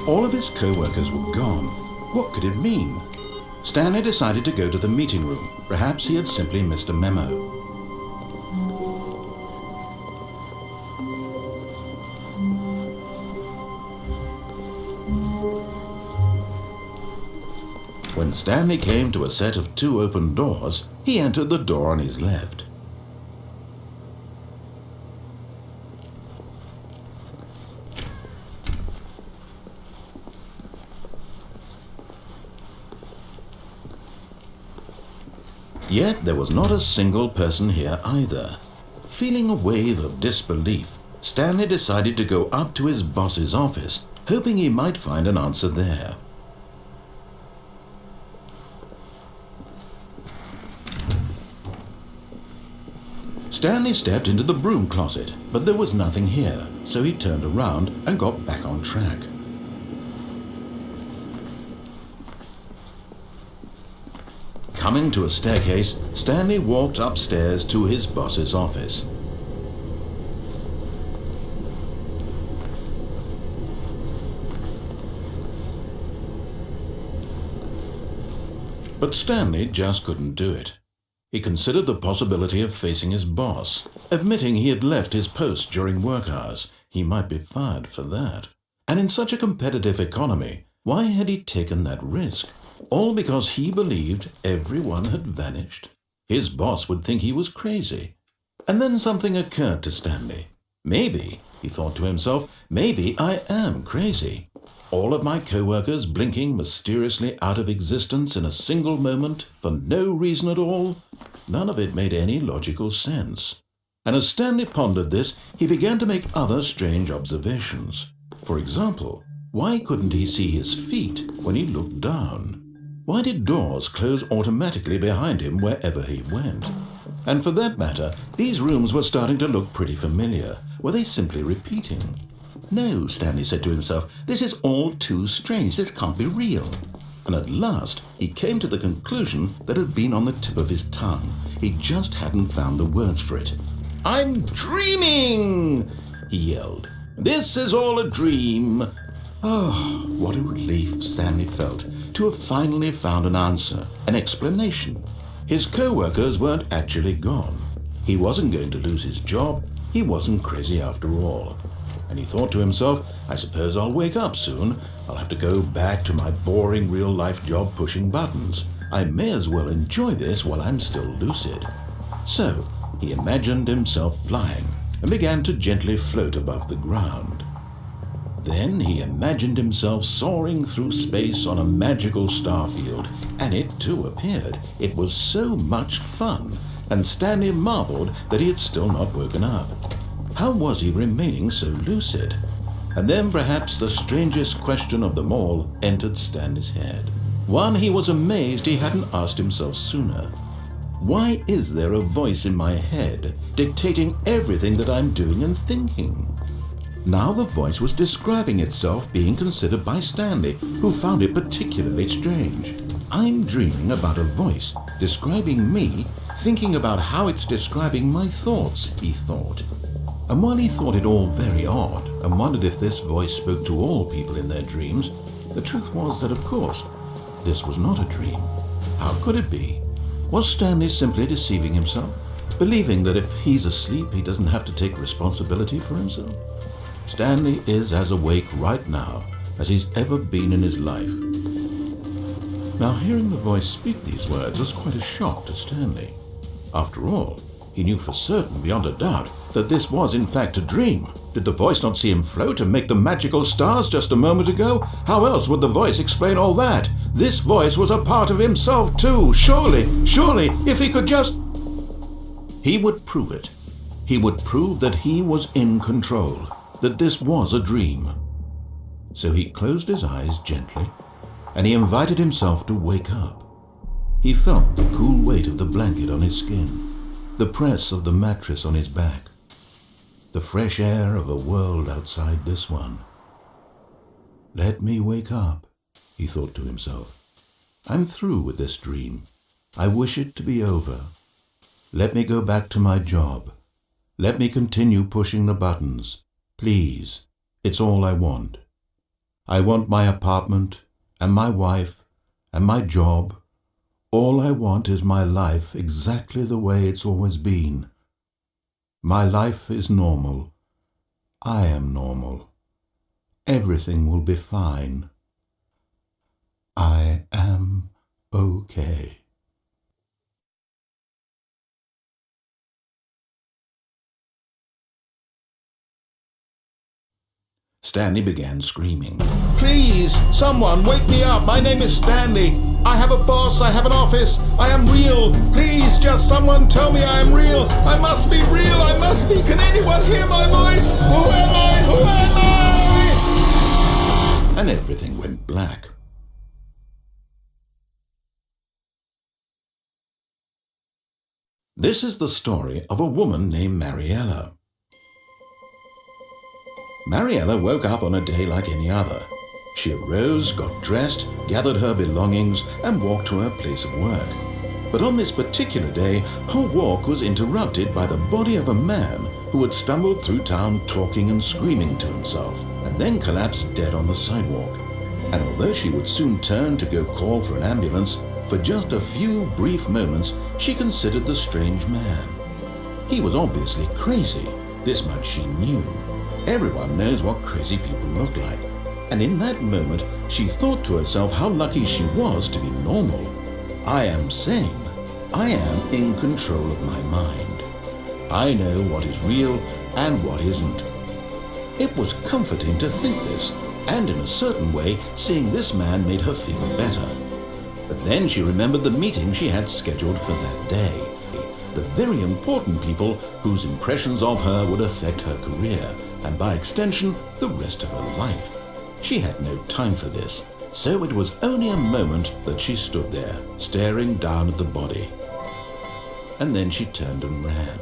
All of his co-workers were gone. What could it mean? Stanley decided to go to the meeting room. Perhaps he had simply missed a memo. When Stanley came to a set of 2 open doors, he entered the door on his left. Yet there was not a single person here either. Feeling a wave of disbelief, Stanley decided to go up to his boss's office, hoping he might find an answer there. Stanley stepped into the broom closet, but there was nothing here, so he turned around and got back on track. Coming to a staircase, Stanley walked upstairs to his boss's office. But Stanley just couldn't do it. He considered the possibility of facing his boss, admitting he had left his post during work hours. He might be fired for that. And in such a competitive economy, why had he taken that risk? All because he believed everyone had vanished. His boss would think he was crazy. And then something occurred to Stanley. Maybe, he thought to himself, maybe I am crazy. All of my co-workers blinking mysteriously out of existence in a single moment for no reason at all. None of it made any logical sense. And as Stanley pondered this, he began to make other strange observations. For example, why couldn't he see his feet when he looked down? Why did doors close automatically behind him wherever he went? And for that matter, these rooms were starting to look pretty familiar. Were they simply repeating? No, Stanley said to himself, this is all too strange. This can't be real. And at last, he came to the conclusion that had been on the tip of his tongue. He just hadn't found the words for it. "I'm dreaming!" he yelled. "This is all a dream." Oh, what a relief Stanley felt to have finally found an answer, an explanation. His co-workers weren't actually gone. He wasn't going to lose his job. He wasn't crazy after all. And he thought to himself, I suppose I'll wake up soon. I'll have to go back to my boring real-life job pushing buttons. I may as well enjoy this while I'm still lucid. So he imagined himself flying and began to gently float above the ground. Then he imagined himself soaring through space on a magical starfield, and it too appeared. It was so much fun, and Stanley marveled that he had still not woken up. How was he remaining so lucid? And then perhaps the strangest question of them all entered Stanley's head. One he was amazed he hadn't asked himself sooner. Why is there a voice in my head dictating everything that I'm doing and thinking? Now the voice was describing itself being considered by Stanley, who found it particularly strange. I'm dreaming about a voice describing me, thinking about how it's describing my thoughts, he thought. And while he thought it all very odd and wondered if this voice spoke to all people in their dreams, the truth was that, of course, this was not a dream. How could it be? Was Stanley simply deceiving himself, believing that if he's asleep he doesn't have to take responsibility for himself? Stanley is as awake right now as he's ever been in his life. Now, hearing the voice speak these words was quite a shock to Stanley. After all, he knew for certain, beyond a doubt, that this was in fact a dream. Did the voice not see him float and make the magical stars just a moment ago? How else would the voice explain all that? This voice was a part of himself too. Surely, if he could just... He would prove it. He would prove that he was in control, that this was a dream. So he closed his eyes gently, and he invited himself to wake up. He felt the cool weight of the blanket on his skin, the press of the mattress on his back, the fresh air of a world outside this one. Let me wake up, he thought to himself. I'm through with this dream. I wish it to be over. Let me go back to my job. Let me continue pushing the buttons. Please, it's all I want. I want my apartment and my wife and my job. All I want is my life exactly the way it's always been. My life is normal. I am normal. Everything will be fine. I am okay. Stanley began screaming. Please, someone, wake me up. My name is Stanley. I have a boss. I have an office. I am real. Please, just someone tell me I am real. I must be real. I must be. Can anyone hear my voice? Who am I? Who am I? And everything went black. This is the story of a woman named Mariella. Mariella woke up on a day like any other. She arose, got dressed, gathered her belongings, and walked to her place of work. But on this particular day, her walk was interrupted by the body of a man who had stumbled through town talking and screaming to himself, and then collapsed dead on the sidewalk. And although she would soon turn to go call for an ambulance, for just a few brief moments she considered the strange man. He was obviously crazy. This much she knew. Everyone knows what crazy people look like. And in that moment, she thought to herself how lucky she was to be normal. I am sane. I am in control of my mind. I know what is real and what isn't. It was comforting to think this, and in a certain way, seeing this man made her feel better. But then she remembered the meeting she had scheduled for that day. The very important people whose impressions of her would affect her career, and by extension, the rest of her life. She had no time for this, so it was only a moment that she stood there, staring down at the body. And then she turned and ran.